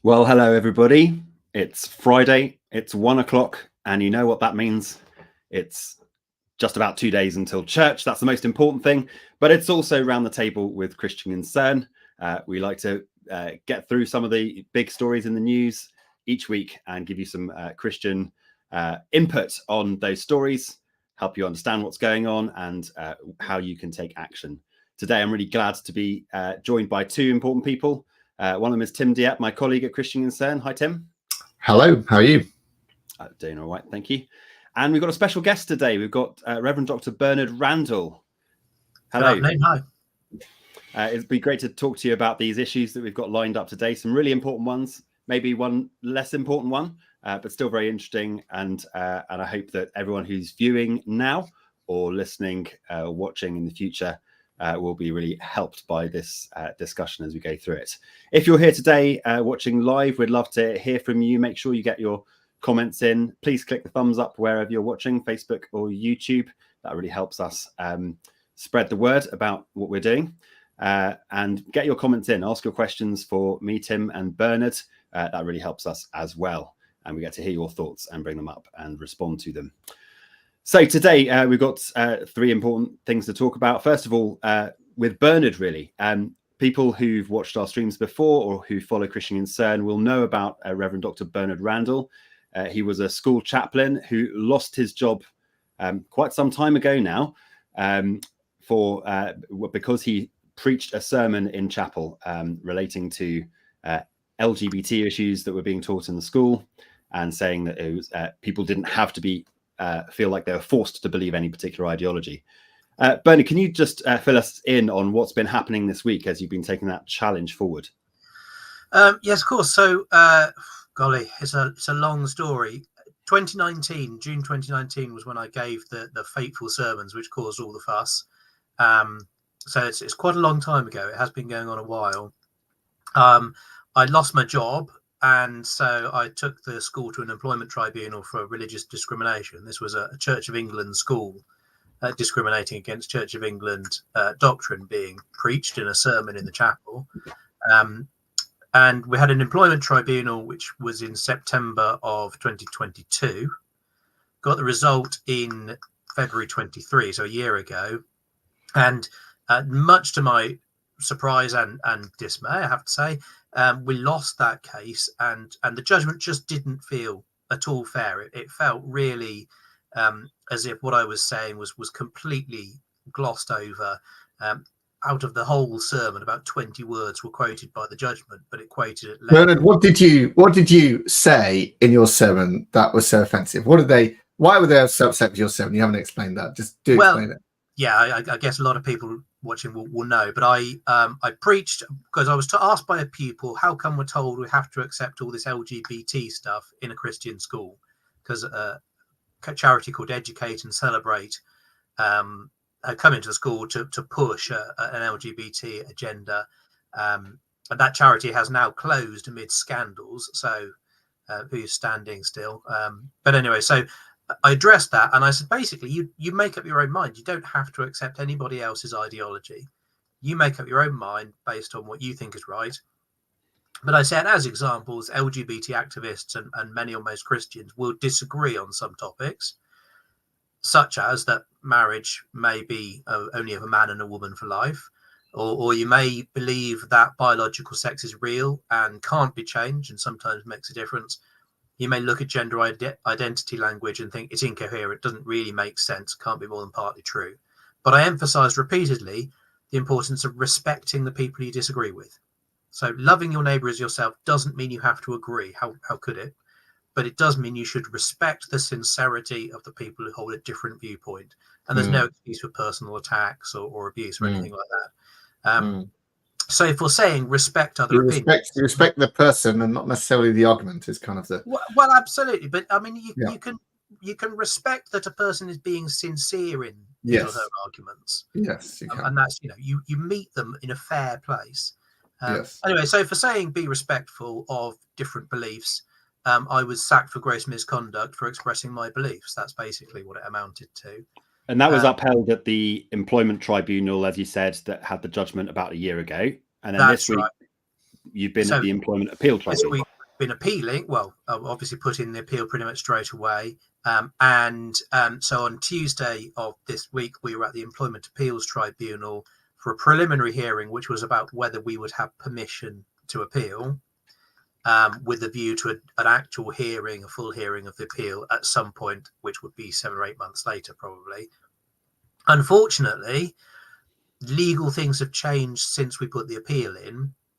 Well, hello, everybody. It's Friday, it's 1 o'clock, and you know what that means. It's just about 2 days until church. That's the most important thing, but it's also round the table with Christian and CERN. We like to get through some of the big stories in the news each week and give you some Christian input on those stories, help you understand what's going on and how you can take action. Today, I'm really glad to be joined by two important people. One of them is Tim Dieppe, my colleague at Christian and CERN. Hi, Tim. Hello, how are you? Doing all right, thank you. And we've got a special guest today. We've got Reverend Dr. Bernard Randall. Hello. Good afternoon, hi. It'd be great to talk to you about these issues that we've got lined up today. Some really important ones, maybe one less important one, but still very interesting. And I hope that everyone who's viewing now or listening, watching in the future, will be really helped by this discussion as we go through it. If you're here today watching live, we'd love to hear from you. Make sure you get your comments in. Please click the thumbs up wherever you're watching, Facebook or YouTube. That really helps us spread the word about what we're doing. And get your comments in. Ask your questions for me, Tim, and Bernard. That really helps us as well. And we get to hear your thoughts and bring them up and respond to them. So today we've got three important things to talk about. First of all, with Bernard, really. People who've watched our streams before or who follow Christian and CERN will know about Reverend Dr. Bernard Randall. He was a school chaplain who lost his job quite some time ago now because he preached a sermon in chapel relating to LGBT issues that were being taught in the school and saying that it was, people didn't have to be feel like they were forced to believe any particular ideology. Bernard, can you just fill us in on what's been happening this week as you've been taking that challenge forward? Yes, of course. So, golly, it's a long story. June 2019 was when I gave the fateful sermons, which caused all the fuss. So it's quite a long time ago. It has been going on a while. I lost my job. And so I took the school to an employment tribunal for religious discrimination. This was a Church of England school discriminating against Church of England doctrine being preached in a sermon in the chapel. And we had an employment tribunal, which was in September of 2022. Got the result in February 23, so a year ago. And much to my surprise and dismay, I have to say, we lost that case, and the judgment just didn't feel at all fair. It felt really as if what I was saying was completely glossed over. Out of the whole sermon, about 20 words were quoted by the judgment, but it quoted it later. Bernard, what did you say in your sermon that was so offensive? Why were they so upset with your sermon? You haven't explained that. Just explain it. Yeah, I guess a lot of people watching will know, but I preached because I was asked by a pupil, how come we're told we have to accept all this LGBT stuff in a Christian school? Because a charity called Educate and Celebrate had come into the school to push an LGBT agenda, and that charity has now closed amid scandals, so who's standing still? But anyway, so I addressed that and I said, basically, you make up your own mind. You don't have to accept anybody else's ideology. You make up your own mind based on what you think is right. But I said, as examples, LGBT activists and many or most Christians will disagree on some topics, such as that marriage may be only of a man and a woman for life, or you may believe that biological sex is real and can't be changed and sometimes makes a difference. You may look at gender identity language and think it's incoherent, doesn't really make sense, can't be more than partly true. But I emphasized repeatedly the importance of respecting the people you disagree with. So loving your neighbor as yourself doesn't mean you have to agree. How could it? But it does mean you should respect the sincerity of the people who hold a different viewpoint. And there's no excuse for personal attacks or abuse or anything like that. So if we're saying respect other opinions, you respect the person and not necessarily the argument is kind of the well, absolutely. But I mean, you can respect that a person is being sincere in his or her arguments. Yes, you can. And that's you meet them in a fair place. Yes. Anyway, so for saying be respectful of different beliefs, I was sacked for gross misconduct for expressing my beliefs. That's basically what it amounted to. And that was upheld at the employment tribunal, as you said, that had the judgment about a year ago. And then this week, you've been at the employment appeal tribunal. been appealing. Well, obviously put in the appeal pretty much straight away. So on Tuesday of this week, we were at the Employment Appeals Tribunal for a preliminary hearing, which was about whether we would have permission to appeal, with a view to an actual hearing, a full hearing of the appeal at some point, which would be 7 or 8 months later, probably. Unfortunately, legal things have changed since we put the appeal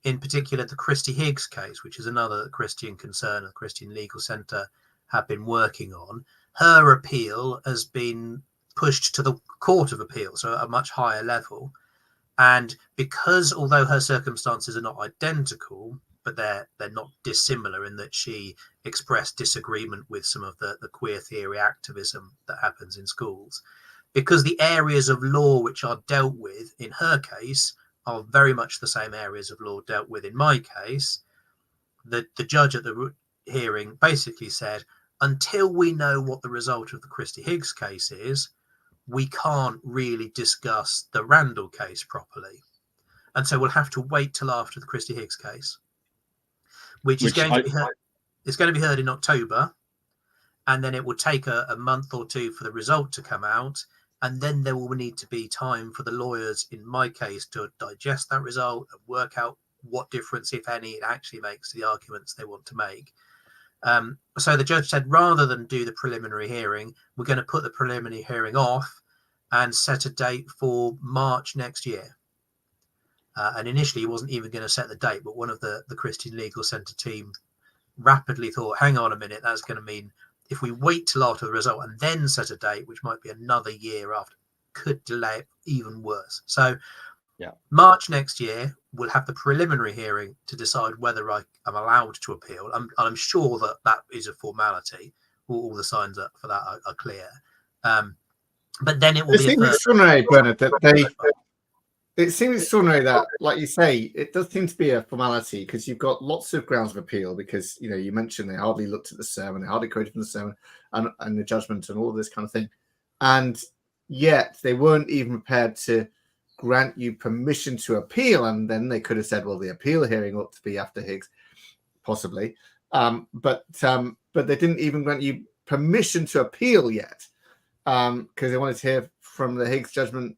in particular the Christy Higgs case, which is another Christian concern the Christian Legal Centre have been working on. Her appeal has been pushed to the Court of Appeal, so at a much higher level. And because, although her circumstances are not identical, but they're not dissimilar in that she expressed disagreement with some of the queer theory activism that happens in schools, because the areas of law which are dealt with in her case are very much the same areas of law dealt with in my case, the judge at the hearing basically said, until we know what the result of the Christy Higgs case is, we can't really discuss the Randall case properly. And so we'll have to wait till after the Christy Higgs case, which is going to be heard. It's going to be heard in October, and then it will take a month or two for the result to come out. And then there will need to be time for the lawyers in my case to digest that result and work out what difference, if any, it actually makes to the arguments they want to make. So the judge said, rather than do the preliminary hearing, we're going to put the preliminary hearing off and set a date for March next year. And initially he wasn't even going to set the date, but one of the Christian Legal Centre team rapidly thought, hang on a minute, that's going to mean if we wait till after the result and then set a date, which might be another year after, could delay it even worse. So March next year, we'll have the preliminary hearing to decide whether I'm allowed to appeal. I'm sure that is a formality. All the signs for that are clear. But then it will be extraordinary, Bernard, it seems extraordinary that, like you say, it does seem to be a formality because you've got lots of grounds of appeal because, you mentioned they hardly looked at the sermon, they hardly quoted from the sermon and the judgment and all of this kind of thing. And yet they weren't even prepared to grant you permission to appeal. And then they could have said, well, the appeal hearing ought to be after Higgs, possibly. But they didn't even grant you permission to appeal yet because they wanted to hear from the Higgs judgment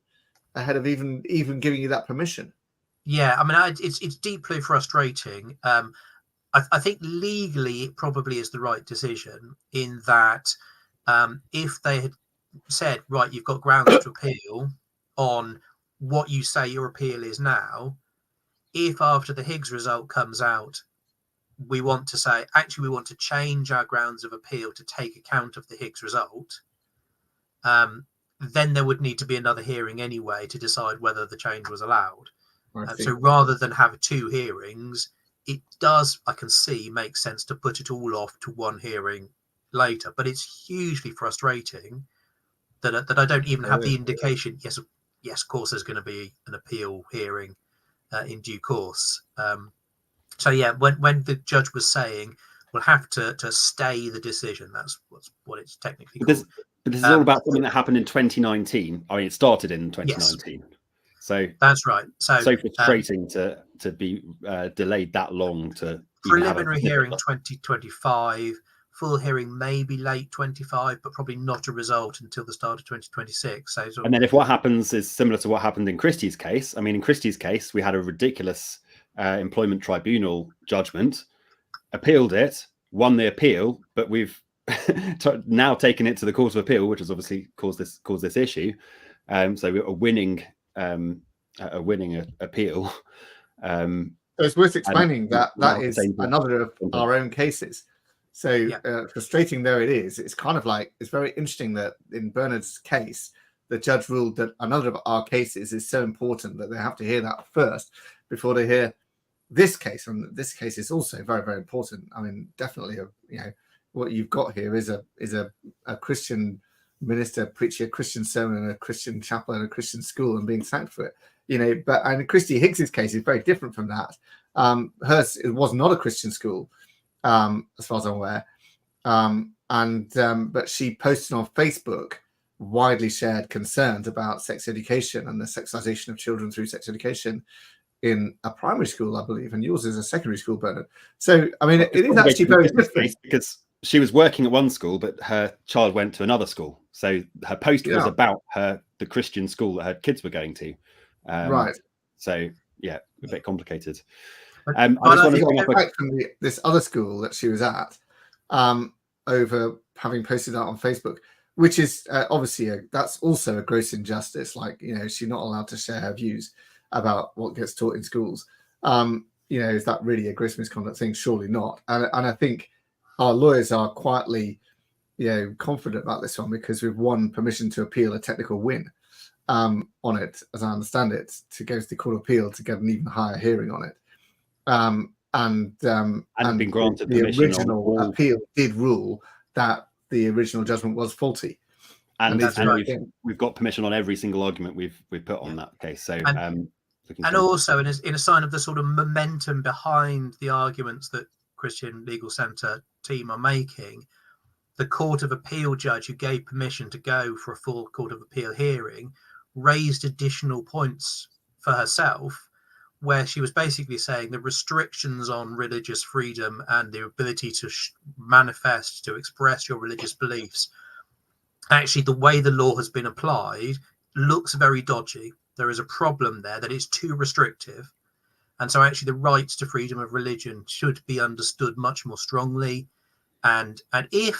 ahead of even giving you that permission. Yeah, I mean, it's deeply frustrating. I think legally it probably is the right decision in that if they had said, right, you've got grounds to appeal on what you say your appeal is now, if after the Higgs result comes out, we want to say, actually, we want to change our grounds of appeal to take account of the Higgs result, then there would need to be another hearing anyway to decide whether the change was allowed. So rather than have 2 hearings, it does, I can see, make sense to put it all off to one hearing later. But it's hugely frustrating that I don't even have the indication. Yes, of course, there's going to be an appeal hearing in due course. So yeah, when the judge was saying we'll have to stay the decision, that's what it's technically called. But this is all about something that happened in 2019. I mean, it started in 2019. Yes. So that's right. So frustrating to be delayed that long to preliminary hearing 2025, full hearing maybe late 25, but probably not a result until the start of 2026. And then if what happens is similar to what happened in Christie's case, I mean, in Christie's case, we had a ridiculous employment tribunal judgment, appealed it, won the appeal, but we've now taken it to the Court of Appeal, which has obviously caused this issue. So we're winning appeal. So it's worth explaining that is another of our own cases. So frustrating though it is, it's kind of like, it's very interesting that in Bernard's case, the judge ruled that another of our cases is so important that they have to hear that first before they hear this case. And this case is also very, very important. I mean, definitely, what you've got here is a Christian minister preaching a Christian sermon in a Christian chapel in a Christian school and being sacked for it. But Christy Higgs's case is very different from that. Hers, it was not a Christian school, as far as I'm aware. But she posted on Facebook widely shared concerns about sex education and the sexualization of children through sex education in a primary school, I believe, and yours is a secondary school, Bernard. So, I mean, it is actually very different. Because she was working at one school, but her child went to another school. So her post was about the Christian school that her kids were going to. Right. So, yeah, a bit complicated. I just want to go back from this other school that she was at, over having posted that on Facebook, which is obviously that's also a gross injustice. Like, you know, she's not allowed to share her views about what gets taught in schools. You know, is that really a gross misconduct thing? Surely not. And I think our lawyers are quietly, you know, confident about this one because we've won permission to appeal a technical win on it, as I understand it, to go to the Court of Appeal to get an even higher hearing on it. And been granted the permission original appeal did rule that the original judgment was faulty. And we've got permission on every single argument we've put on that case. So and also in a sign of the sort of momentum behind the arguments that Christian Legal Centre team are making, the Court of Appeal judge who gave permission to go for a full Court of Appeal hearing raised additional points for herself, where she was basically saying the restrictions on religious freedom and the ability to manifest, to express your religious beliefs, actually the way the law has been applied looks very dodgy. There is a problem there, that it's too restrictive. And so actually the rights to freedom of religion should be understood much more strongly. And if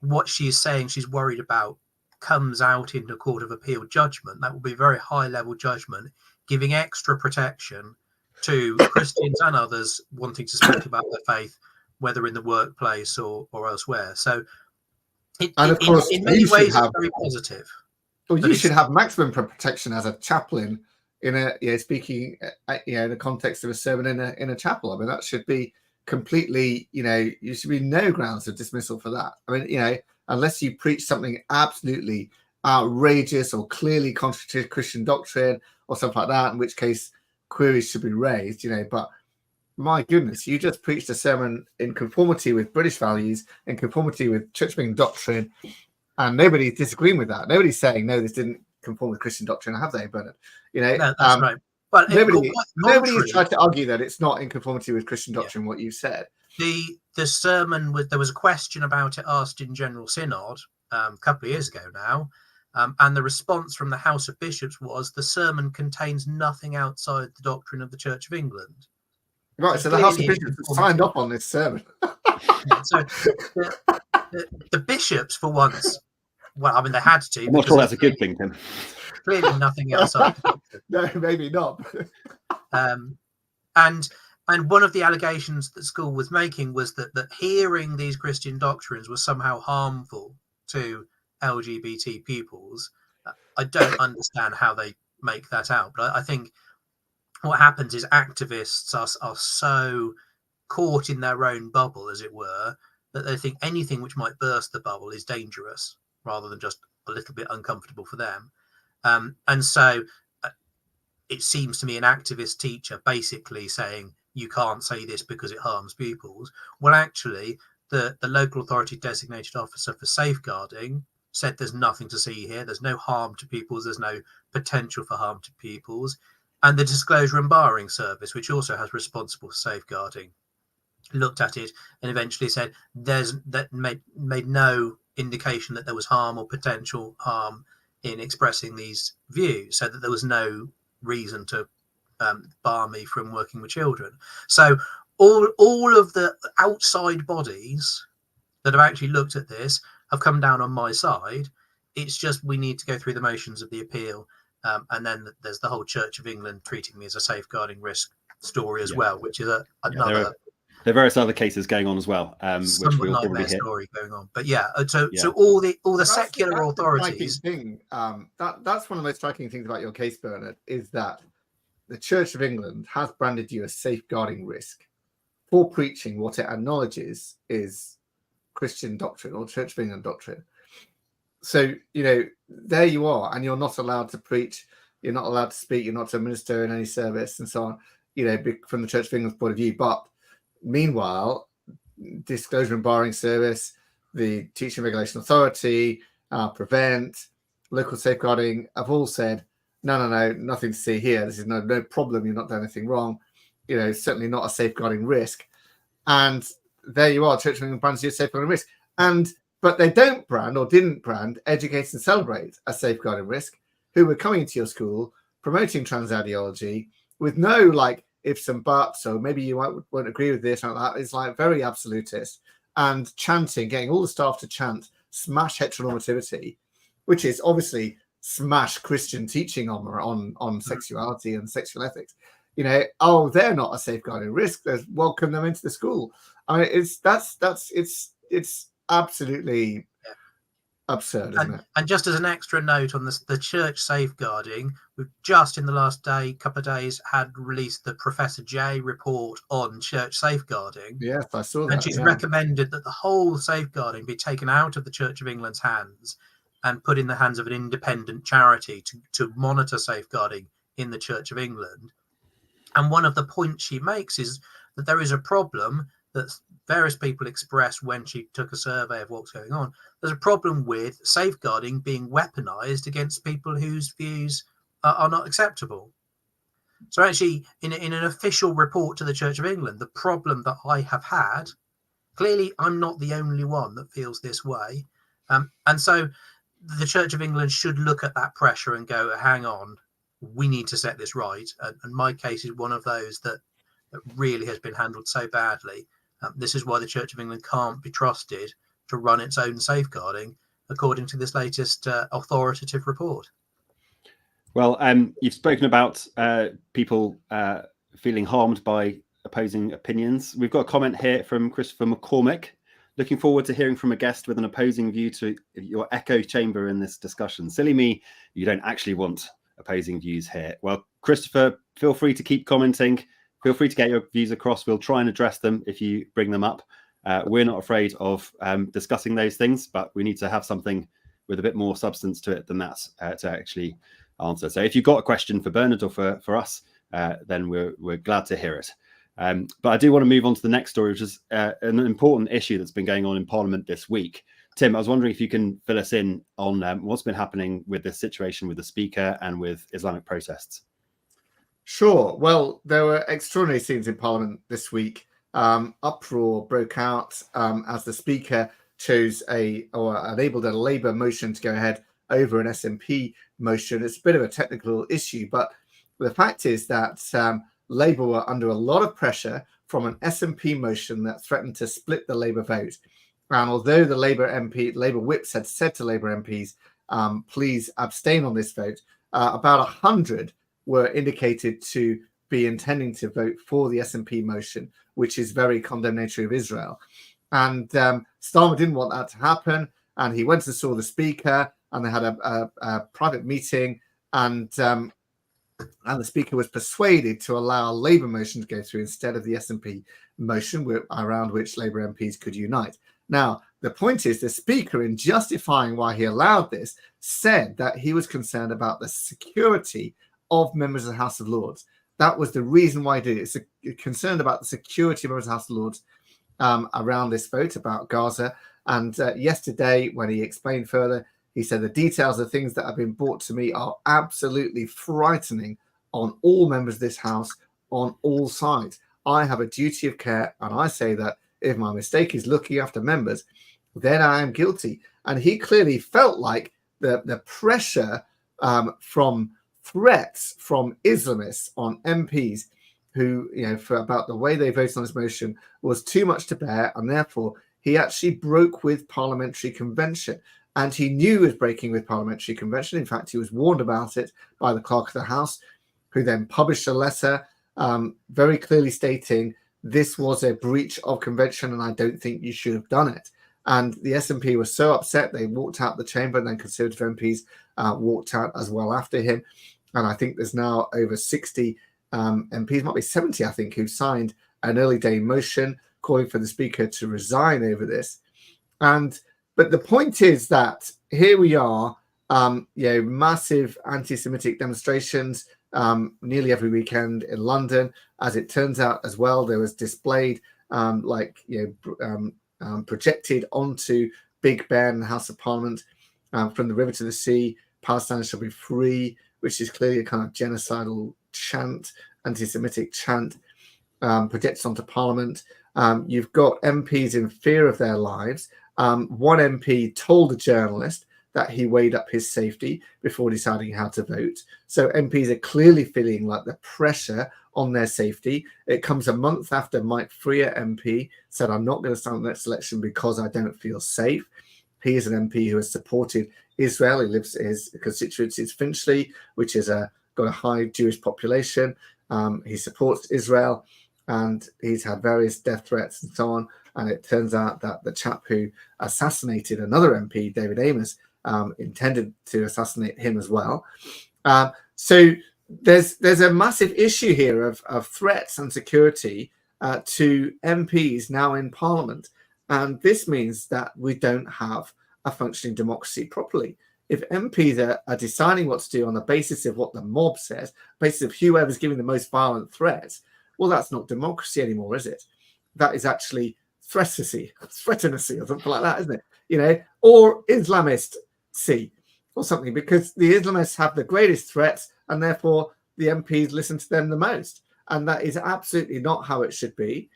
what she is saying she's worried about comes out in the Court of Appeal judgment, that will be a very high level judgment, giving extra protection to Christians and others wanting to speak about their faith, whether in the workplace or elsewhere. So in many ways, it's very positive. Well, you should have maximum protection as a chaplain in speaking in the context of a sermon in a chapel. I mean, that should be completely, you should be no grounds of dismissal for that. I mean, unless you preach something absolutely outrageous or clearly contradicts Christian doctrine or something like that, in which case queries should be raised, but my goodness, you just preached a sermon in conformity with British values, in conformity with Church of England doctrine, and nobody's disagreeing with that. Nobody's saying, no, this didn't conform with Christian doctrine, have they, Bernard? No, that's right. But nobody's tried to argue that it's not in conformity with Christian doctrine, what you said. The sermon, there was a question about it asked in General Synod a couple of years ago now, and the response from the House of Bishops was the sermon contains nothing outside the doctrine of the Church of England. Right, so the House of Bishops signed up on this sermon. So the bishops, for once, well, I mean, they had to. I'm not sure that's a good thing, Tim. Clearly nothing outside the doctrine. No, maybe not. And one of the allegations that school was making was that hearing these Christian doctrines was somehow harmful to LGBT pupils. I don't understand how they make that out, but I think what happens is activists are so caught in their own bubble, as it were, that they think anything which might burst the bubble is dangerous rather than just a little bit uncomfortable for them. And so it seems to me an activist teacher basically saying, you can't say this because it harms pupils. Well, actually, the local authority designated officer for safeguarding said there's nothing to see here. There's no harm to pupils. There's no potential for harm to pupils. And the Disclosure and Barring Service, which also has responsible for safeguarding, looked at it and eventually said made no indication that there was harm or potential harm in expressing these views, so that there was no reason to bar me from working with children. So all of the outside bodies that have actually looked at this have come down on my side. It's just we need to go through the motions of the appeal, and then there's the whole Church of England treating me as a safeguarding risk story as well, which is another. There are various other cases going on as well, which we'll probably hit. Story going on, but so all the secular authorities. That's one of the most striking things about your case, Bernard, is that the Church of England has branded you a safeguarding risk for preaching what it acknowledges is Christian doctrine or Church of England doctrine. So there you are, and you're not allowed to preach, you're not allowed to speak, you're not to minister in any service, and so on. From the Church of England's point of view, but meanwhile, Disclosure and Barring Service, the Teaching Regulation Authority, Prevent, Local Safeguarding have all said no, nothing to see here. This is no problem. You've not done anything wrong. Certainly not a safeguarding risk. And there you are, Church of England brands you a safeguarding risk. But they don't brand or didn't brand Educate and Celebrate a safeguarding risk, who were coming into your school promoting trans ideology with no ifs and buts, or maybe you won't agree with this or that. It's very absolutist and chanting, getting all the staff to chant smash heteronormativity, which is obviously smash Christian teaching on sexuality and sexual ethics. They're not a safeguarding risk. There's welcome them into the school. I mean, it's absolutely absurd, isn't it? And just as an extra note on the church safeguarding, we've just in the last couple of days had released the Professor J report on church safeguarding. Yes, I saw that. And she's recommended that the whole safeguarding be taken out of the Church of England's hands and put in the hands of an independent charity to monitor safeguarding in the Church of England. And one of the points she makes is that there is a problem that various people expressed when she took a survey of what's going on. There's a problem with safeguarding being weaponized against people whose views are not acceptable. So actually, in an official report to the Church of England, the problem that I have had, clearly I'm not the only one that feels this way. And so the Church of England should look at that pressure and go, hang on, we need to set this right. And my case is one of those that really has been handled so badly. This is why the Church of England can't be trusted to run its own safeguarding, according to this latest authoritative report. Well, you've spoken about people feeling harmed by opposing opinions. We've got a comment here from Christopher McCormick. Looking forward to hearing from a guest with an opposing view to your echo chamber in this discussion. Silly me, you don't actually want opposing views here. Well, Christopher, feel free to keep commenting. Feel free to get your views across. We'll try and address them if you bring them up. We're not afraid of discussing those things, but we need to have something with a bit more substance to it than that to actually answer. So if you've got a question for Bernard or for us, then we're glad to hear it. But I do want to move on to the next story, which is an important issue that's been going on in Parliament this week. Tim, I was wondering if you can fill us in on what's been happening with this situation with the Speaker and with Islamic protests. Sure. Well, there were extraordinary scenes in Parliament this week. Uproar broke out as the Speaker enabled a Labour motion to go ahead over an SNP motion. It's a bit of a technical issue, but the fact is that Labour were under a lot of pressure from an SNP motion that threatened to split the Labour vote. And although the Labour whips had said to Labour MPs, please abstain on this vote, about 100 were indicated to be intending to vote for the SNP motion, which is very condemnatory of Israel. And Starmer didn't want that to happen, and he went and saw the Speaker, and they had a private meeting, and the Speaker was persuaded to allow a Labour motion to go through instead of the SNP motion, around which Labour MPs could unite. Now, the point is, the Speaker, in justifying why he allowed this, said that he was concerned about the security of members of the House of Lords. That was the reason why he did it. It's concerned about the security of members of the House of Lords around this vote about Gaza. And yesterday, when he explained further, he said the details of things that have been brought to me are absolutely frightening on all members of this House, on all sides. I have a duty of care, and I say that if my mistake is looking after members, then I am guilty. And he clearly felt like the pressure from threats from Islamists on MPs who, about the way they voted on this motion was too much to bear, and therefore he actually broke with parliamentary convention. And he knew he was breaking with parliamentary convention. In fact, he was warned about it by the Clerk of the House, who then published a letter very clearly stating this was a breach of convention and I don't think you should have done it. And the SNP was so upset, they walked out the chamber, and then Conservative MPs walked out as well after him. And I think there's now over 60 MPs, might be 70, I think, who signed an early day motion calling for the Speaker to resign over this. But the point is that here we are, massive anti-Semitic demonstrations nearly every weekend in London. As it turns out as well, there was displayed projected onto Big Ben, House of Parliament, from the river to the sea, Palestine shall be free, which is clearly a kind of genocidal chant, anti-Semitic chant, projects onto Parliament. You've got MPs in fear of their lives. One MP told a journalist that he weighed up his safety before deciding how to vote. So MPs are clearly feeling like the pressure on their safety. It comes a month after Mike Freer MP said, I'm not going to stand the next election because I don't feel safe. He is an MP who has supported Israel. He lives, his constituency is Finchley, which is got a high Jewish population. He supports Israel, and he's had various death threats and so on. And it turns out that the chap who assassinated another MP, David Amos, intended to assassinate him as well. So there's a massive issue here of threats and security to MPs now in Parliament. And this means that we don't have a functioning democracy properly. If MPs are deciding what to do on the basis of what the mob says, basis of whoever's giving the most violent threats, well, that's not democracy anymore, is it? That is actually threatinacy or something like that, isn't it? You know, or Islamist-cy or something, because the Islamists have the greatest threats and therefore the MPs listen to them the most. And that is absolutely not how it should be.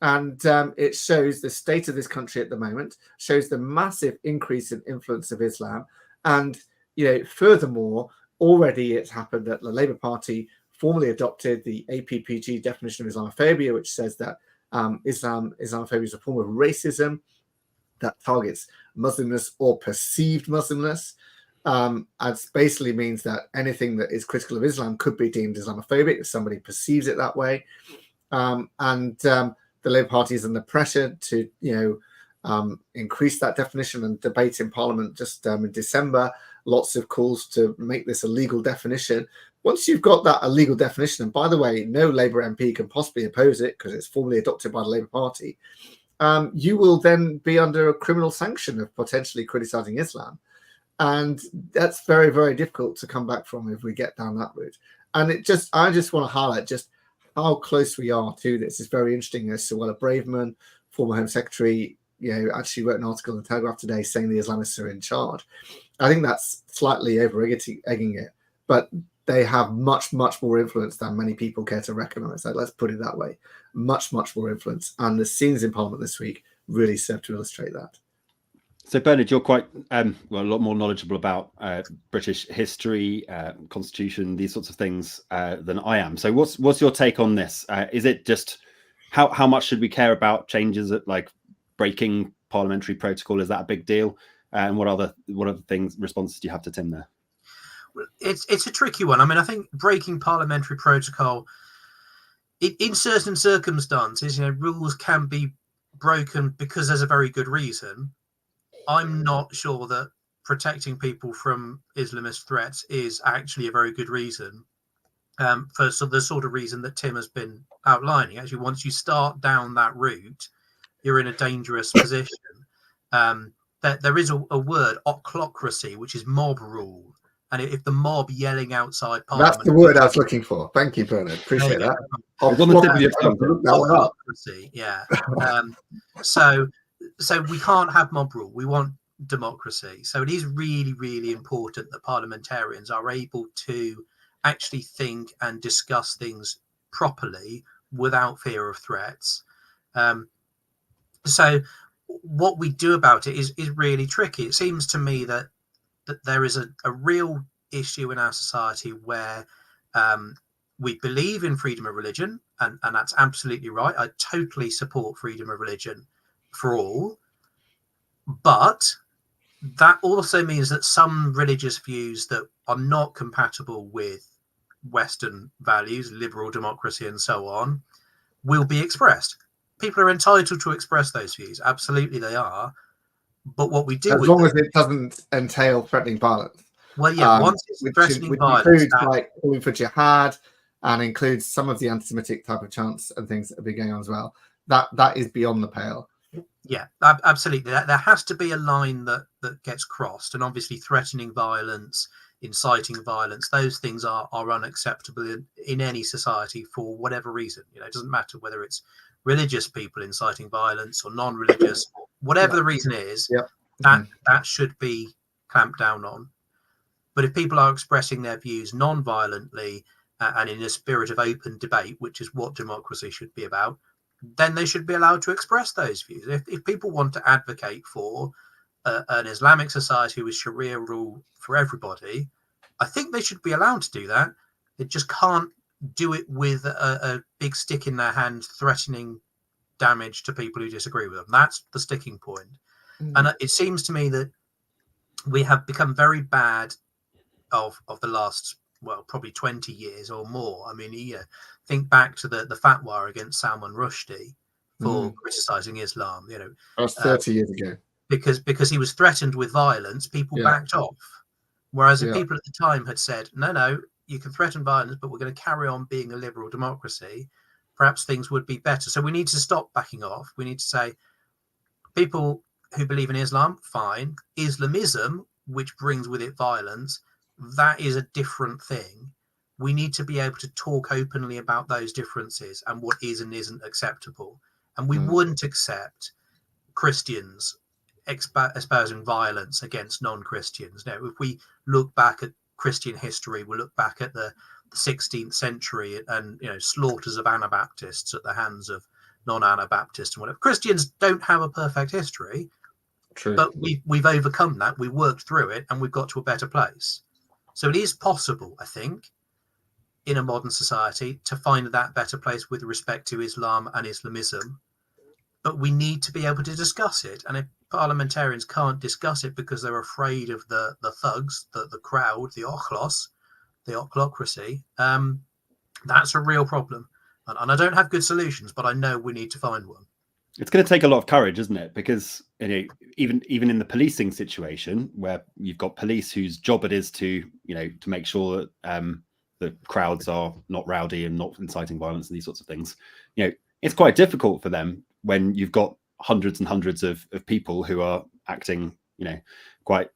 And it shows the state of this country at the moment, shows the massive increase in influence of Islam. And, you know, furthermore, already it's happened that the Labour Party formally adopted the APPG definition of Islamophobia, which says that Islamophobia is a form of racism that targets Muslimness or perceived Muslimness. And basically means that anything that is critical of Islam could be deemed Islamophobic if somebody perceives it that way. The Labour Party is under pressure to, increase that definition, and debate in Parliament just in December. Lots of calls to make this a legal definition. Once you've got that a legal definition, and by the way, no Labour MP can possibly oppose it because it's formally adopted by the Labour Party, you will then be under a criminal sanction of potentially criticising Islam. And that's very, very difficult to come back from if we get down that route. And I just want to highlight just how close we are to this. It's very interesting as Suella Braverman, former Home Secretary, actually wrote an article in the Telegraph today saying the Islamists are in charge. I think that's slightly over-egging it, but they have much, much more influence than many people care to recognise. Let's put it that way. Much, much more influence. And the scenes in Parliament this week really serve to illustrate that. So, Bernard, you're quite a lot more knowledgeable about British history, constitution, these sorts of things than I am. So what's your take on this? Is it just how much should we care about changes at like breaking parliamentary protocol? Is that a big deal? And what other responses do you have to Tim there? It's a tricky one. I mean, I think breaking parliamentary protocol in certain circumstances, rules can be broken because there's a very good reason. I'm not sure that protecting people from Islamist threats is actually a very good reason for the sort of reason that Tim has been outlining. Actually, once you start down that route, you're in a dangerous position. There is a word, ochlocracy, which is mob rule. And if the mob yelling outside Parliament... That's the word I was looking for. Thank you, Bernard. Appreciate that. Ochlocracy, yeah. So we can't have mob rule. We want democracy. So it is really, really important that parliamentarians are able to actually think and discuss things properly without fear of threats. So what we do about it is really tricky. It seems to me that there is a real issue in our society where we believe in freedom of religion, and that's absolutely right. I totally support freedom of religion for all, but that also means that some religious views that are not compatible with Western values, liberal democracy and so on, will be expressed. People are entitled to express those views. Absolutely they are. But what we do as long as it doesn't entail threatening violence. Well, yeah, once it's threatening violence, includes like calling for jihad and includes some of the anti-Semitic type of chants and things that have been going on as well. That is beyond the pale. Yeah, absolutely. There has to be a line that gets crossed, and obviously threatening violence, inciting violence, those things are unacceptable in any society for whatever reason. It doesn't matter whether it's religious people inciting violence or non-religious, whatever the reason is, that should be clamped down on. But if people are expressing their views non-violently and in a spirit of open debate, which is what democracy should be about, then they should be allowed to express those views. If people want to advocate for an Islamic society with Sharia rule for everybody, I think they should be allowed to do that. They just can't do it with a big stick in their hand threatening damage to people who disagree with them. That's the sticking point. And it seems to me that we have become very bad of the last, well, probably 20 years or more. I mean, think back to the fatwa against Salman Rushdie for criticizing Islam. That was 30 years ago. Because he was threatened with violence, people backed off. Whereas if people at the time had said, no, you can threaten violence, but we're going to carry on being a liberal democracy, perhaps things would be better. So we need to stop backing off. We need to say, people who believe in Islam, fine. Islamism, which brings with it violence, that is a different thing. We need to be able to talk openly about those differences and what is and isn't acceptable. And we wouldn't accept Christians espousing violence against non-Christians. Now, if we look back at Christian history, we'll look back at the 16th century and slaughters of Anabaptists at the hands of non-Anabaptists and whatever. Christians don't have a perfect history. True. But we've overcome that. We worked through it and we've got to a better place. So it is possible, I think, in a modern society to find that better place with respect to Islam and Islamism. But we need to be able to discuss it. And if parliamentarians can't discuss it because they're afraid of the thugs, the crowd, the ochlos, the ochlocracy, that's a real problem. And I don't have good solutions, but I know we need to find one. It's going to take a lot of courage, isn't it? Because even in the policing situation, where you've got police whose job it is to make sure that the crowds are not rowdy and not inciting violence and these sorts of things, it's quite difficult for them when you've got hundreds and hundreds of people who are acting, quite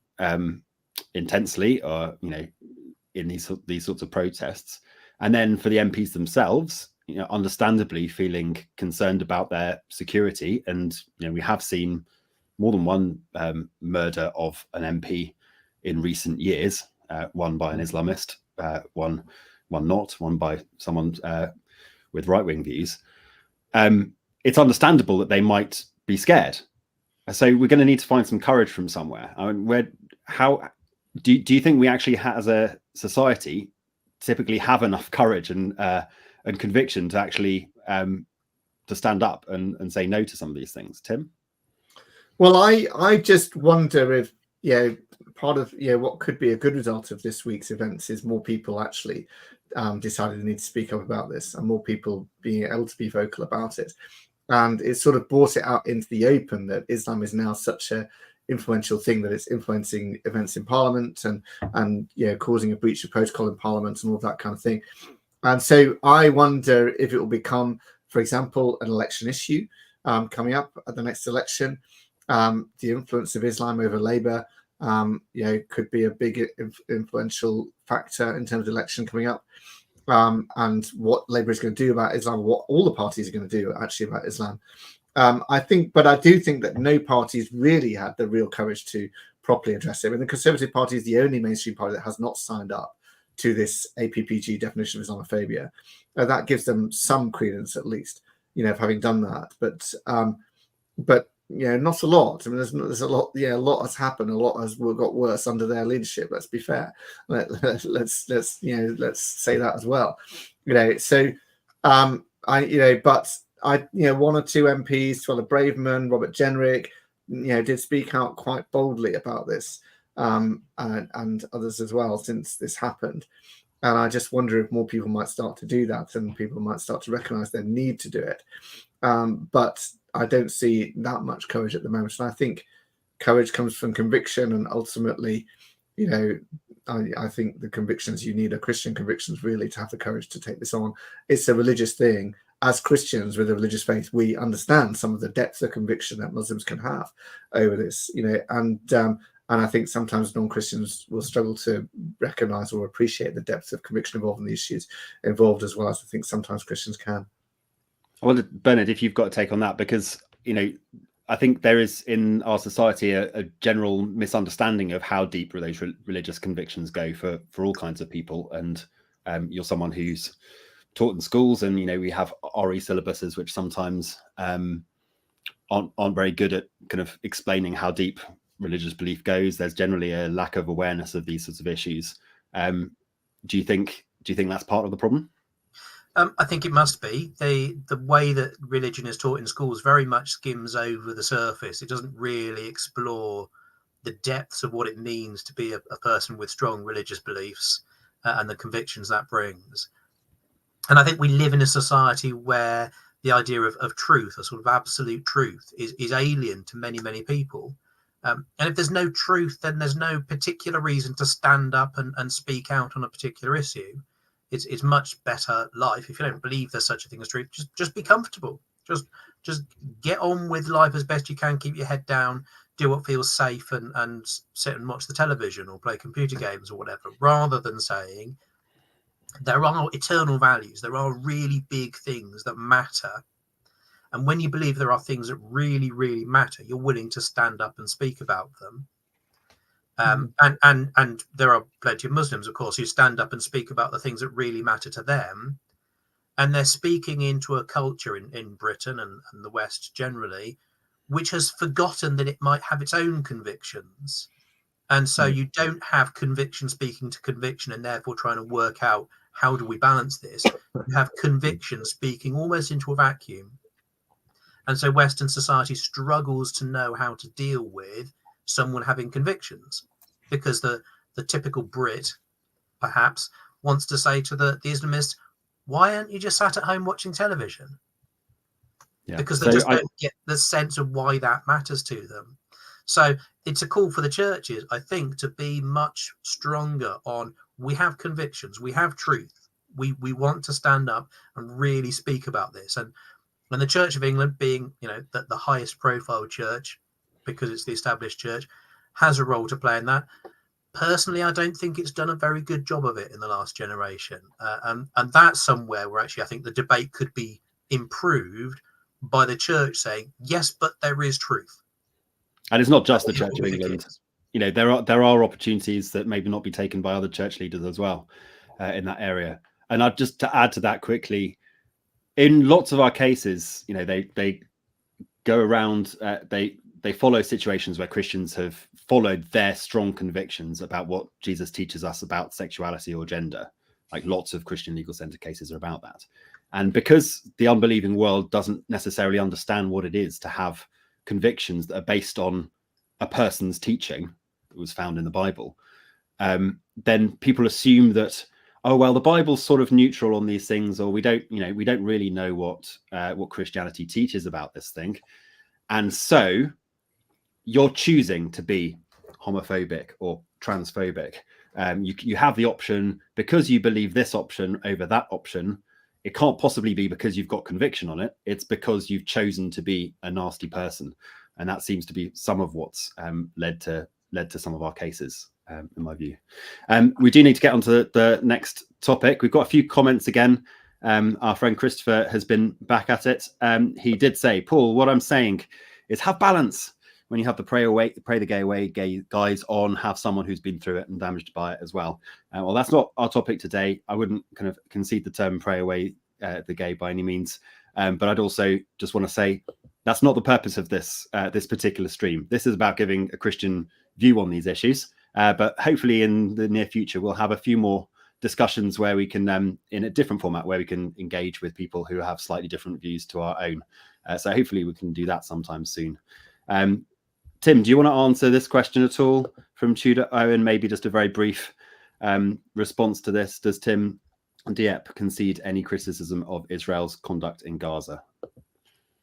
intensely, or in these sorts of protests, and then for the MPs themselves, understandably feeling concerned about their security. And we have seen more than one murder of an MP in recent years, one by an Islamist, one not, one by someone with right-wing views. It's understandable that they might be scared. So we're going to need to find some courage from somewhere. I mean, how do you think we actually, as a society, typically have enough courage and conviction to actually to stand up and say no to some of these things? Tim? Well, I just wonder if part of what could be a good result of this week's events is more people actually decided they need to speak up about this, and more people being able to be vocal about it. And it sort of brought it out into the open that Islam is now such a influential thing that it's influencing events in Parliament and causing a breach of protocol in Parliament and all that kind of thing. And so I wonder if it will become, for example, an election issue coming up at the next election. The influence of Islam over Labour, could be a big influential factor in terms of election coming up. And what Labour is going to do about Islam, what all the parties are going to do actually about Islam. I do think that no party's really had the real courage to properly address it. I mean, the Conservative Party is the only mainstream party that has not signed up to this APPG definition of Islamophobia. That gives them some credence, at least, of having done that. But not a lot. I mean, there's a lot. A lot has happened. A lot has got worse under their leadership. Let's be fair. Let's say that as well. One or two MPs, Swella Braverman, Robert Jenrick, did speak out quite boldly about this, and others as well since this happened. And I just wonder if more people might start to do that, and people might start to recognise their need to do it. But I don't see that much courage at the moment. And I think courage comes from conviction, and ultimately, I think the convictions you need are Christian convictions, really, to have the courage to take this on. It's a religious thing. As Christians with a religious faith, we understand some of the depth of conviction that Muslims can have over this, and I think sometimes non-Christians will struggle to recognise or appreciate the depth of conviction involved in the issues involved, as well as I think sometimes Christians can. I wonder, Bernard, if you've got a take on that, because I think there is in our society a general misunderstanding of how deep those religious convictions go for all kinds of people. And you're someone who's taught in schools, and we have RE syllabuses which sometimes aren't very good at kind of explaining how deep religious belief goes. There's generally a lack of awareness of these sorts of issues. Do you think that's part of the problem? I think it must be. The way that religion is taught in schools very much skims over the surface. It doesn't really explore the depths of what it means to be a person with strong religious beliefs and the convictions that brings. And I think we live in a society where the idea of truth, a sort of absolute truth, is alien to many, many people. And if there's no truth, then there's no particular reason to stand up and speak out on a particular issue. It's much better life. If you don't believe there's such a thing as truth, just be comfortable. Just get on with life as best you can. Keep your head down. Do what feels safe, and sit and watch the television or play computer games or whatever, rather than saying there are eternal values. There are really big things that matter. And when you believe there are things that really, really matter, you're willing to stand up and speak about them. And there are plenty of Muslims, of course, who stand up and speak about the things that really matter to them. And they're speaking into a culture in Britain and the West generally, which has forgotten that it might have its own convictions. And so you don't have conviction speaking to conviction and therefore trying to work out, how do we balance this? You have conviction speaking almost into a vacuum. And so Western society struggles to know how to deal with someone having convictions, because the typical Brit perhaps wants to say to the Islamists, why aren't you just sat at home watching television? Because they just don't get the sense of why that matters to them. So it's a call for the churches, I think, to be much stronger on, we have convictions, we have truth, we want to stand up and really speak about this. And the Church of England, being the highest profile church, because it's the established church, has a role to play in that. Personally, I don't think it's done a very good job of it in the last generation. And that's somewhere where actually I think the debate could be improved by the church saying, yes, but there is truth. And it's not just the Church of England. There are opportunities that maybe not be taken by other church leaders as well in that area. And I'd just to add to that quickly, in lots of our cases, they go around, they follow situations where Christians have followed their strong convictions about what Jesus teaches us about sexuality or gender. Like lots of Christian legal center cases are about that. And because the unbelieving world doesn't necessarily understand what it is to have convictions that are based on a person's teaching that was found in the Bible, then people assume that, oh, well, the Bible's sort of neutral on these things, or we don't really know what Christianity teaches about this thing. And so you're choosing to be homophobic or transphobic. You have the option because you believe this option over that option. It can't possibly be because you've got conviction on it. It's because you've chosen to be a nasty person. And that seems to be some of what's led to some of our cases, in my view. We do need to get on to the next topic. We've got a few comments again. Our friend Christopher has been back at it. He did say, Paul, what I'm saying is have balance. When you have the pray the gay away guys on, have someone who's been through it and damaged by it as well. Well, that's not our topic today. I wouldn't kind of concede the term pray away the gay by any means. But I'd also just want to say that's not the purpose of this particular stream. This is about giving a Christian view on these issues. But hopefully in the near future, we'll have a few more discussions where we can, in a different format, where we can engage with people who have slightly different views to our own. So hopefully we can do that sometime soon. Tim, do you want to answer this question at all from Tudor Owen? Maybe just a very brief response to this. Does Tim Dieppe concede any criticism of Israel's conduct in Gaza?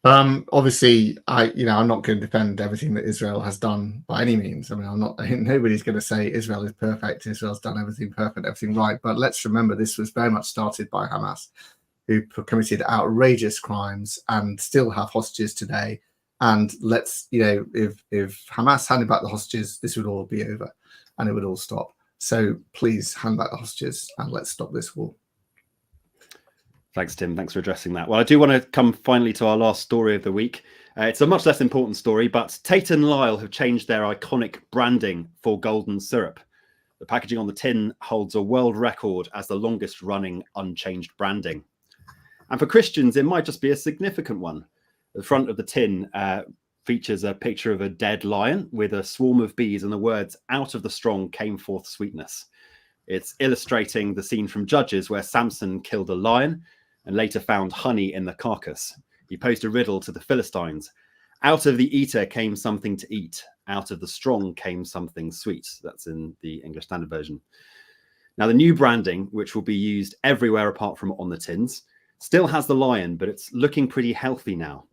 Obviously, I'm not going to defend everything that Israel has done by any means. I mean, nobody's going to say Israel is perfect. Israel's done everything perfect, everything right. But let's remember, this was very much started by Hamas, who committed outrageous crimes and still have hostages today. And let's, if Hamas handed back the hostages, this would all be over and it would all stop. So please hand back the hostages and let's stop this war. Thanks, Tim. Thanks for addressing that. Well, I do want to come finally to our last story of the week. It's a much less important story, but Tate and Lyle have changed their iconic branding for golden syrup. The packaging on the tin holds a world record as the longest running unchanged branding. And for Christians, it might just be a significant one. The front of the tin features a picture of a dead lion with a swarm of bees and the words, "Out of the strong came forth sweetness." It's illustrating the scene from Judges where Samson killed a lion and later found honey in the carcass. He posed a riddle to the Philistines. Out of the eater came something to eat. Out of the strong came something sweet. That's in the English Standard Version. Now, the new branding, which will be used everywhere apart from on the tins, still has the lion, but it's looking pretty healthy now.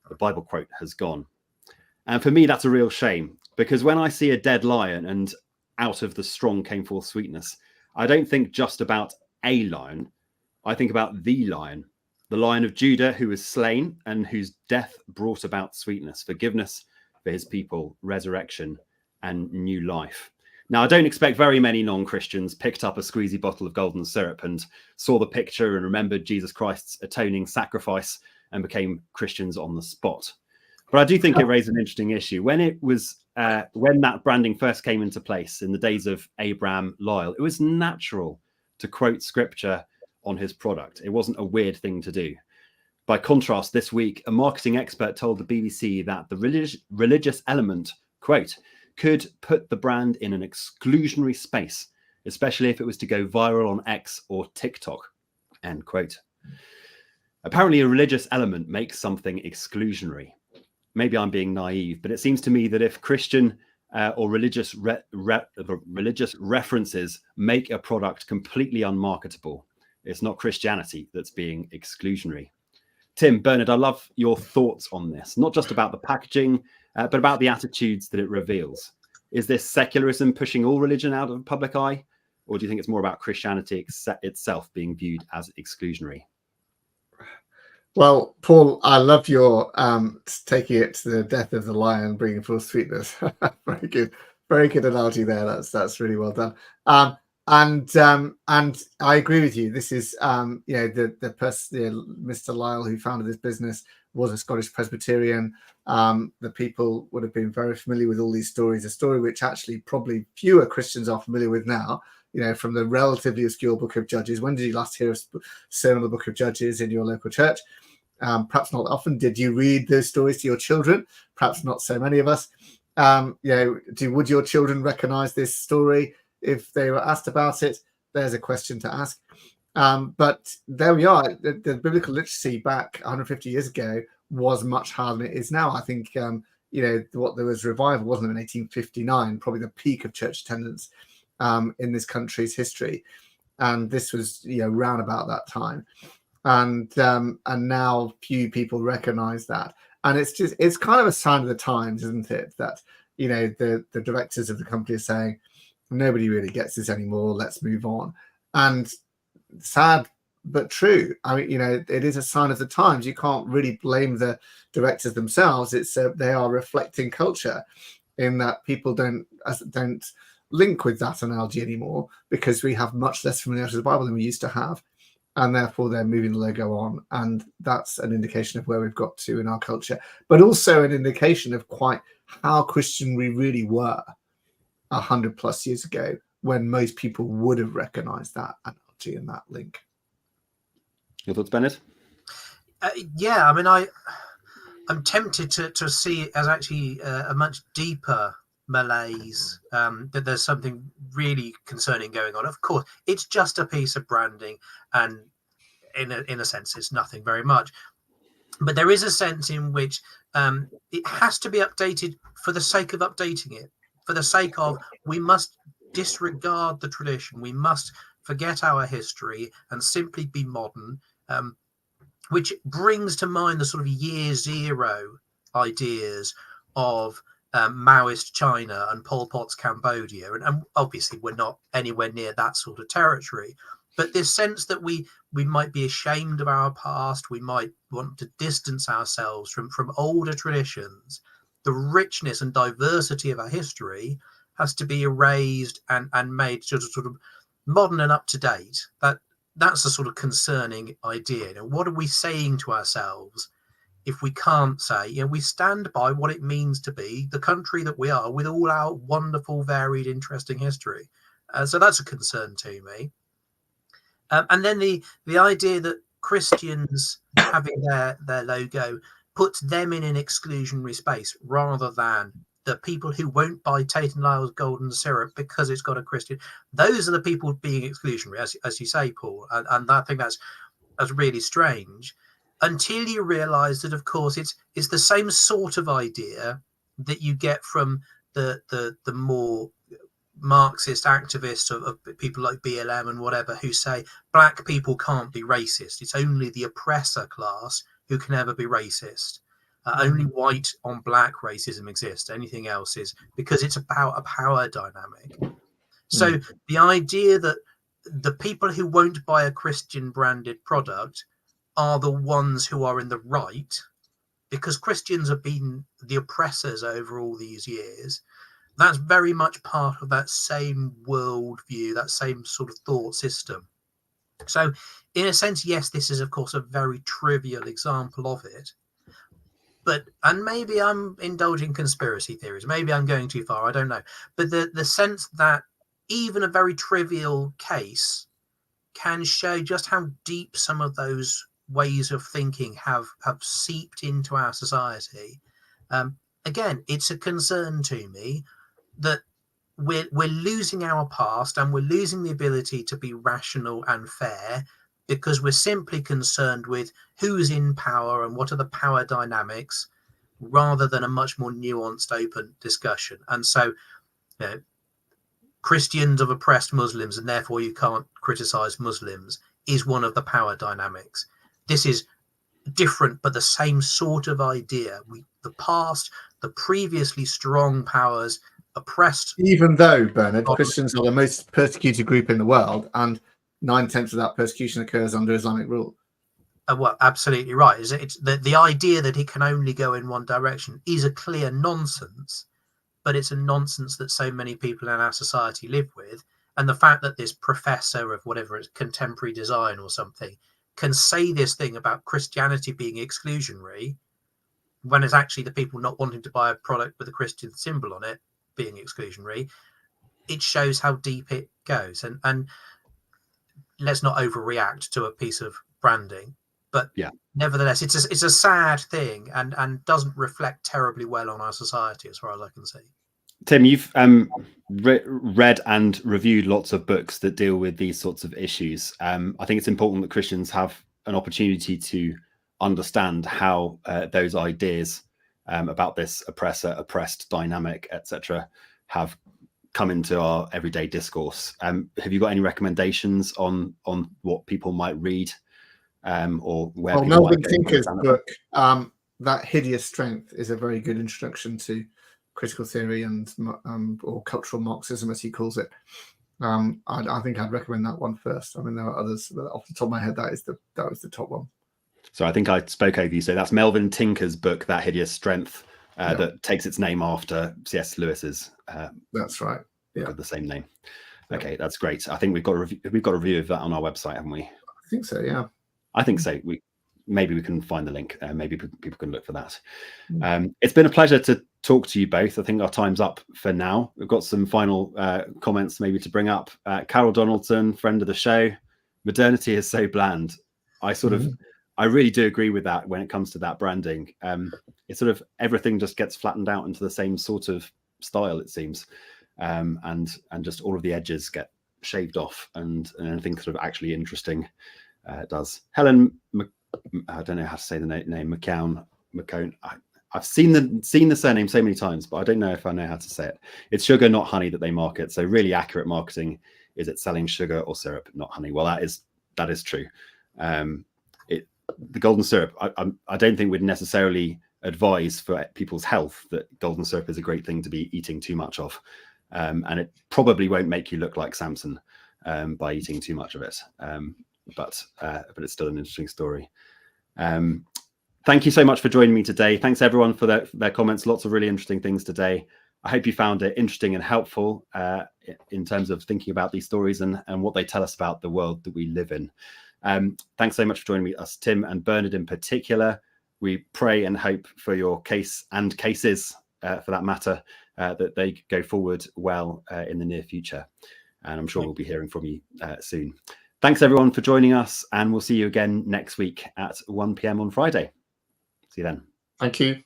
The Bible quote has gone. And for me, that's a real shame, because when I see a dead lion and out of the strong came forth sweetness, I don't think just about a lion. I think about the Lion of Judah, who was slain and whose death brought about sweetness, forgiveness for his people, resurrection, and new life. Now, I don't expect very many non-Christians picked up a squeezy bottle of golden syrup and saw the picture and remembered Jesus Christ's atoning sacrifice and became Christians on the spot. But I do think it raised an interesting issue. When that branding first came into place in the days of Abraham Lyle, it was natural to quote scripture on his product. It wasn't a weird thing to do. By contrast, this week, a marketing expert told the BBC that the religious element, quote, could put the brand in an exclusionary space, especially if it was to go viral on X or TikTok, end quote. Apparently, a religious element makes something exclusionary. Maybe I'm being naive, but it seems to me that if Christian or religious references make a product completely unmarketable, it's not Christianity that's being exclusionary. Tim, Bernard, I love your thoughts on this, not just about the packaging, but about the attitudes that it reveals. Is this secularism pushing all religion out of the public eye? Or do you think it's more about Christianity itself being viewed as exclusionary? Well, Paul, I love your taking it to the death of the lion, bringing forth sweetness. Very good analogy there. That's really well done. And I agree with you. This is, the person, Mr. Lyle, who founded this business, was a Scottish Presbyterian. The people would have been very familiar with all these stories. A story which actually probably fewer Christians are familiar with now. From the relatively obscure Book of Judges. When did you last hear a sermon on the Book of Judges in your local church? Perhaps not often. Did you read those stories to your children? Perhaps not so many of us. Would your children recognize this story if they were asked about it? There's a question to ask. But there we are. The biblical literacy back 150 years ago was much higher than it is now. I think, what there was revival, wasn't it, in 1859, probably the peak of church attendance in this country's history. And this was, round about that time. And now few people recognize that. And it's kind of a sign of the times, isn't it? That, the directors of the company are saying, nobody really gets this anymore. Let's move on. And sad, but true. I mean, it is a sign of the times. You can't really blame the directors themselves. It's they are reflecting culture in that people don't link with that analogy anymore because we have much less familiarity with the Bible than we used to have. And therefore they're moving the logo on. And that's an indication of where we've got to in our culture, but also an indication of quite how Christian we really were 100+ years ago, when most people would have recognized that analogy and that link. Your thoughts, Bennett? Yeah, I mean, I'm tempted to see it as actually a much deeper malaise, that there's something really concerning going on. Of course, it's just a piece of branding, and in a sense, it's nothing very much. But there is a sense in which it has to be updated for the sake of updating it, for the sake of we must disregard the tradition, we must forget our history and simply be modern, which brings to mind the sort of year zero ideas of Maoist China and Pol Pot's Cambodia. And obviously we're not anywhere near that sort of territory. But this sense that we might be ashamed of our past, we might want to distance ourselves from older traditions, the richness and diversity of our history has to be erased and made sort of modern and up to date. that's a sort of concerning idea. You know, what are we saying to ourselves if we can't say, you know, we stand by what it means to be the country that we are with all our wonderful, varied, interesting history? So that's a concern to me. And then the idea that Christians having their logo puts them in an exclusionary space rather than the people who won't buy Tate and Lyle's golden syrup because it's got a Christian. Those are the people being exclusionary, as you say, Paul. And I think that's really strange, until you realise that, of course, it's the same sort of idea that you get from the more Marxist activists of people like BLM and whatever, who say black people can't be racist. It's only the oppressor class who can ever be racist. Only white on black racism exists. Anything else is because it's about a power dynamic. So the idea that the people who won't buy a Christian branded product are the ones who are in the right, because Christians have been the oppressors over all these years. That's very much part of that same worldview, that same sort of thought system. So in a sense, yes, this is, of course, a very trivial example of it. But, and maybe I'm indulging conspiracy theories, maybe I'm going too far, I don't know. But the sense that even a very trivial case can show just how deep some of those ways of thinking have seeped into our society. Again, it's a concern to me that we're losing our past and we're losing the ability to be rational and fair because we're simply concerned with who's in power and what are the power dynamics, rather than a much more nuanced, open discussion. And so, you know, Christians have oppressed Muslims and therefore you can't criticize Muslims is one of the power dynamics. This is different, but the same sort of idea. The past, the previously strong powers oppressed. Even though, Bernard, Christians are the most persecuted group in the world, and 9/10 of that persecution occurs under Islamic rule. Well, absolutely right. It's the idea that it can only go in one direction is a clear nonsense, but it's a nonsense that so many people in our society live with. And the fact that this professor of whatever it's contemporary design or something can say this thing about Christianity being exclusionary, when it's actually the people not wanting to buy a product with a Christian symbol on it being exclusionary, it shows how deep it goes. And let's not overreact to a piece of branding, but yeah, nevertheless, it's a sad thing and doesn't reflect terribly well on our society as far as I can see. Tim, you've read and reviewed lots of books that deal with these sorts of issues. I think it's important that Christians have an opportunity to understand how those ideas about this oppressor-oppressed dynamic, etc., have come into our everyday discourse. Have you got any recommendations on what people might read, or where? Well, Melvin Tinker's book, That Hideous Strength, is a very good introduction to critical theory and or cultural Marxism, as he calls it. I think I'd recommend that one first. I mean, there are others, but off the top of my head, that was the top one. So I think I spoke over you. So that's Melvin Tinker's book, That Hideous Strength, that takes its name after C.S. Lewis's. That's right. Yeah, the same name. Okay, that's great. I think we've got a review of that on our website, haven't we? I think so. Yeah, I think so. Maybe we can find the link. Maybe people can look for that. It's been a pleasure to talk to you both. I think our time's up for now. We've got some final comments maybe to bring up. Carol Donaldson, friend of the show. Modernity is so bland. I really do agree with that when it comes to that branding. It's sort of everything just gets flattened out into the same sort of style, it seems, and just all of the edges get shaved off, and anything sort of actually interesting does. Helen, I don't know how to say the name. McCone. I've seen the surname so many times, but I don't know if I know how to say it. It's sugar, not honey, that they market. So really accurate marketing is it selling sugar or syrup, not honey. Well, that is true. The golden syrup, I don't think we'd necessarily advise for people's health that golden syrup is a great thing to be eating too much of, and it probably won't make you look like Samson by eating too much of it. But it's still an interesting story. Thank you so much for joining me today. Thanks everyone for their comments. Lots of really interesting things today. I hope you found it interesting and helpful in terms of thinking about these stories and what they tell us about the world that we live in. Thanks so much for joining us, Tim and Bernard in particular. We pray and hope for your case and cases, for that matter, that they go forward well in the near future. And I'm sure we'll be hearing from you soon. Thanks, everyone, for joining us. And we'll see you again next week at 1 p.m. on Friday. See you then. Thank you.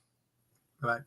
Bye.